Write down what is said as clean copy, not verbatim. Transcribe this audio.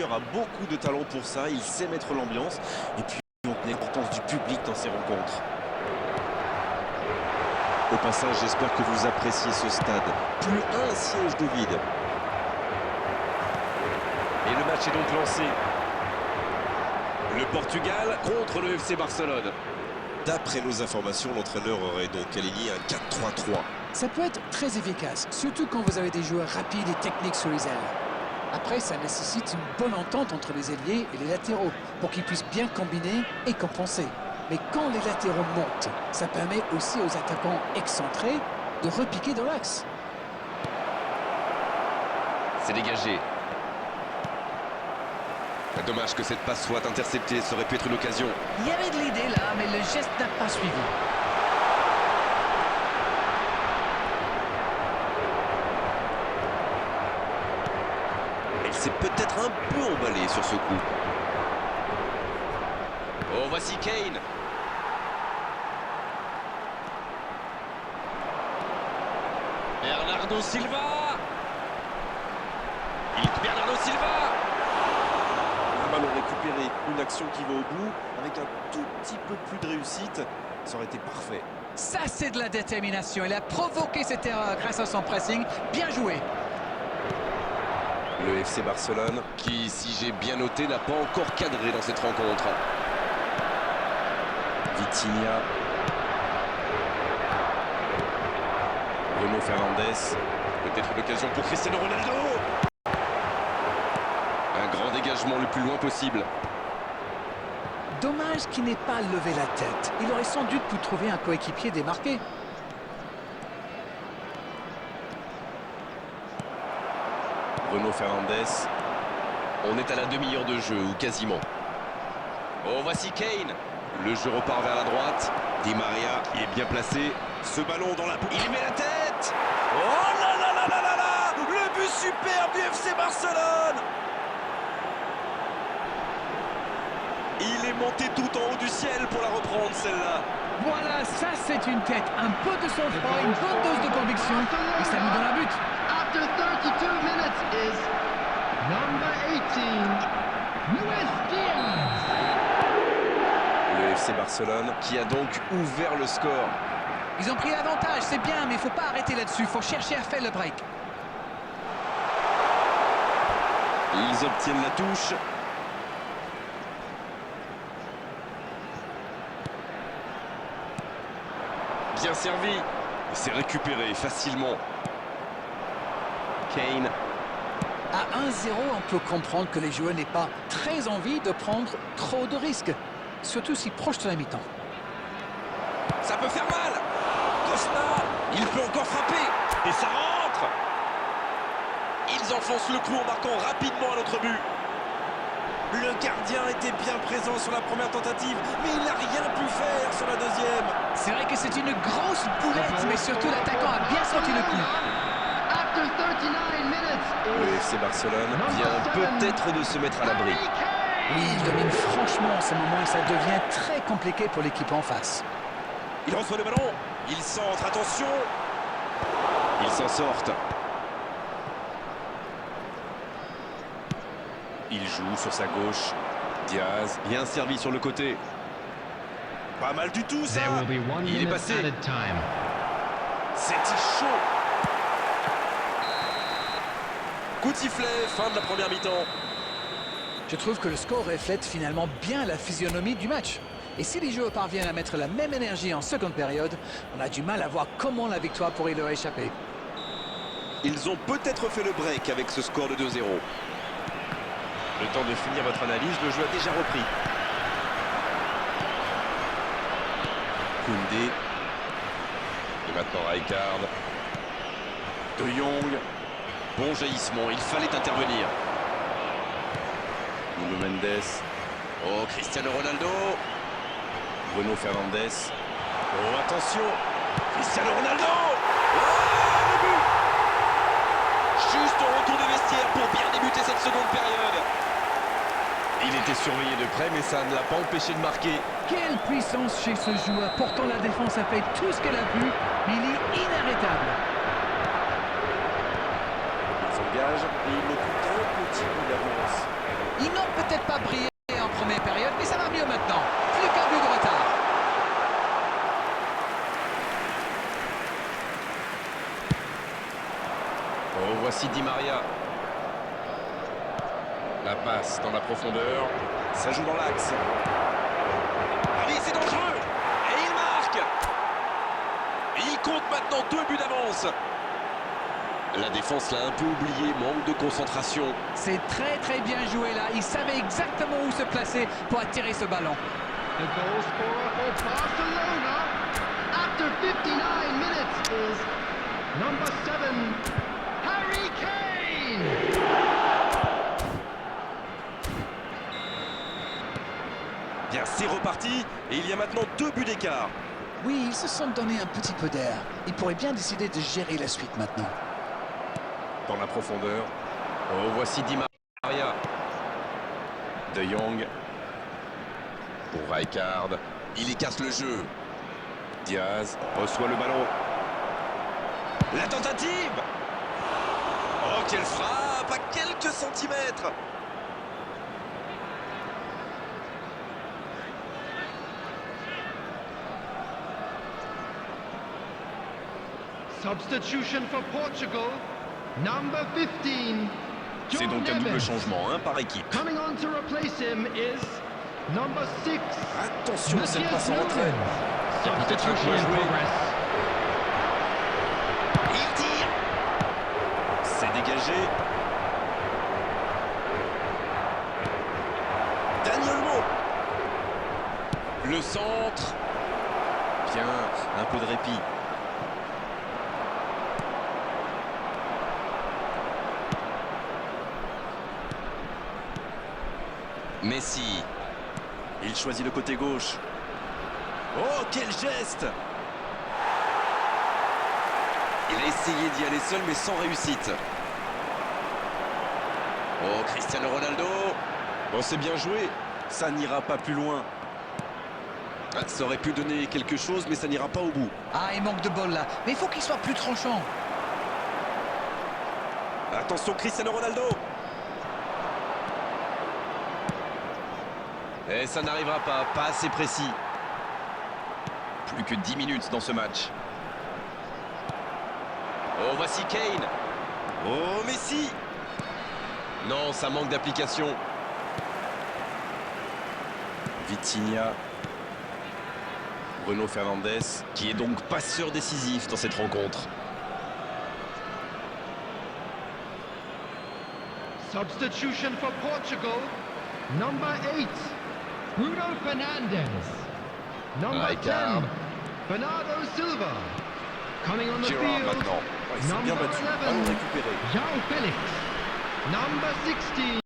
a beaucoup de talent pour ça, il sait mettre l'ambiance. Et puis, l'importance du public dans ces rencontres. Au passage, j'espère que vous appréciez ce stade. Plus un siège de vide. Et le match est donc lancé. Le Portugal contre le FC Barcelone. D'après nos informations, l'entraîneur aurait donc aligné un 4-3-3. Ça peut être très efficace, surtout quand vous avez des joueurs rapides et techniques sur les ailes. Après, ça nécessite une bonne entente entre les ailiers et les latéraux pour qu'ils puissent bien combiner et compenser. Mais quand les latéraux montent, ça permet aussi aux attaquants excentrés de repiquer dans l'axe. C'est dégagé. Dommage que cette passe soit interceptée, ça aurait pu être une occasion. Il y avait de l'idée là, mais le geste n'a pas suivi. Elle s'est peut-être un peu emballée sur ce coup. Oh, voici Kane. Bernardo Silva. Bernardo Silva. Un ballon récupéré, une action qui va au bout, avec un tout petit peu plus de réussite, ça aurait été parfait. Ça, c'est de la détermination. Il a provoqué cette erreur grâce à son pressing. Bien joué. Le FC Barcelone, Qui, si j'ai bien noté, n'a pas encore cadré dans cette rencontre. Vitinha, Bruno Fernandes, Peut-être une occasion pour Cristiano Ronaldo. Un grand dégagement le plus loin possible. Dommage qu'il n'ait pas levé la tête. Il aurait sans doute pu trouver un coéquipier démarqué. Bruno Fernandes, On est à la demi-heure de jeu, ou quasiment. Oh, voici Kane. Le jeu repart vers la droite. Di Maria, Il est bien placé. ce ballon dans la boucle. Il met la tête. Oh là là là là là là! Le but superbe du FC Barcelone! Il est monté tout en haut du ciel pour la reprendre celle-là. Voilà, ça c'est une tête. Un peu de sang-froid, une bonne dose de conviction. Et ça nous donne un but. After 32 minutes is number 18, Luis Diaz. Le FC Barcelone Qui a donc ouvert le score. Ils ont pris l'avantage, c'est bien, mais il ne faut pas arrêter là-dessus. Il faut chercher à faire le break. Ils obtiennent la touche. Bien servi. C'est récupéré facilement. Kane. À 1-0, on peut comprendre que les joueurs n'aient pas très envie de prendre trop de risques. Surtout si proche de la mi-temps. Ça peut faire mal. Costa. Il peut encore frapper. Et ça rentre. Ils enfoncent le clou en marquant rapidement à notre but. Le gardien était bien présent sur la première tentative, mais il n'a rien pu faire sur la deuxième. C'est vrai que c'est une grosse boulette, mais surtout l'attaquant a bien senti le coup. After 39 minutes Le is FC Barcelone Vient peut-être de se mettre à l'abri. Harry Kane. Oui, il domine franchement en ce moment et ça devient très compliqué pour l'équipe en face. Il reçoit le ballon, il centre, attention. Ils s'en sortent. Il joue sur sa gauche, Diaz, Bien servi sur le côté. pas mal du tout ça. There will be 1 Il est minute passé. added time. C'était chaud. Coup de sifflet, fin de la première mi-temps. Je trouve que le score reflète finalement bien la physionomie du match. Et si les joueurs parviennent à mettre la même énergie en seconde période, on a du mal à voir comment la victoire pourrait leur échapper. Ils ont peut-être fait le break avec ce score de 2-0. Le temps de finir votre analyse, le jeu a déjà repris. Koundé. Et maintenant Rijkaard. De Jong. Bon jaillissement, il fallait intervenir. Nuno Mendes. Oh, Cristiano Ronaldo. Bruno Fernandes. Oh, attention. Cristiano Ronaldo. Oh, le but. Juste au retour des vestiaires pour bien débuter cette seconde période. Il était surveillé de près, mais ça ne l'a pas empêché de marquer. Quelle puissance chez ce joueur. Pourtant la défense a fait tout ce qu'elle a pu, mais il est inarrêtable. Il s'engage et il n'occupe qu'un petit bout d'avance. pas brillé en première période, mais ça va mieux maintenant. Plus qu'un but de retard. Oh, voici Di Maria. La passe dans la profondeur. Ça joue dans l'axe. Ah oui, c'est dangereux. Et il marque. Il compte maintenant 2 buts d'avance. La défense l'a un peu oublié, manque de concentration. C'est très bien joué là. Il savait exactement où se placer pour attirer ce ballon. The goal scorer for Barcelona after 59 minutes is number 7, Harry Kane. Bien, c'est reparti. Et il y a maintenant 2 buts d'écart. Oui, ils se sont donné un petit peu d'air. Ils pourraient bien décider de gérer la suite maintenant. Dans la profondeur. Oh, voici Di Maria. De Jong. Pour Rijkaard. Il écarte le jeu. Diaz reçoit le ballon. La tentative. Oh, quelle frappe à quelques centimètres. Substitution for Portugal, number 15. C'est donc un double changement, par équipe. Coming on to replace him is number 6. Attention, cette passe en retrait. Substitution in progress. Il tire. C'est dégagé. Daniel Olmo. Le centre. Bien, un peu de répit. Messi. Il choisit le côté gauche. Oh, quel geste! Il a essayé d'y aller seul, mais sans réussite. Oh, Cristiano Ronaldo. Bon, c'est bien joué. Ça n'ira pas plus loin. Ah, ça aurait pu donner quelque chose, mais ça n'ira pas au bout. Ah, il manque de bol là. Mais il faut qu'il soit plus tranchant. Attention, Cristiano Ronaldo. Et ça n'arrivera pas assez précis. Plus que 10 minutes dans ce match. Oh, voici Kane. Oh, Messi. Non, ça manque d'application. Vitinha. Bruno Fernandes, qui est donc passeur décisif dans cette rencontre. Substitution for Portugal, number 8. Bruno Fernandes. Number Rijkaard. 10, Bernardo Silva. Coming on the Gerrard field, maintenant. Oh, ils sont bien number battus. 11, Ballon récupéré. João Félix. Number 16.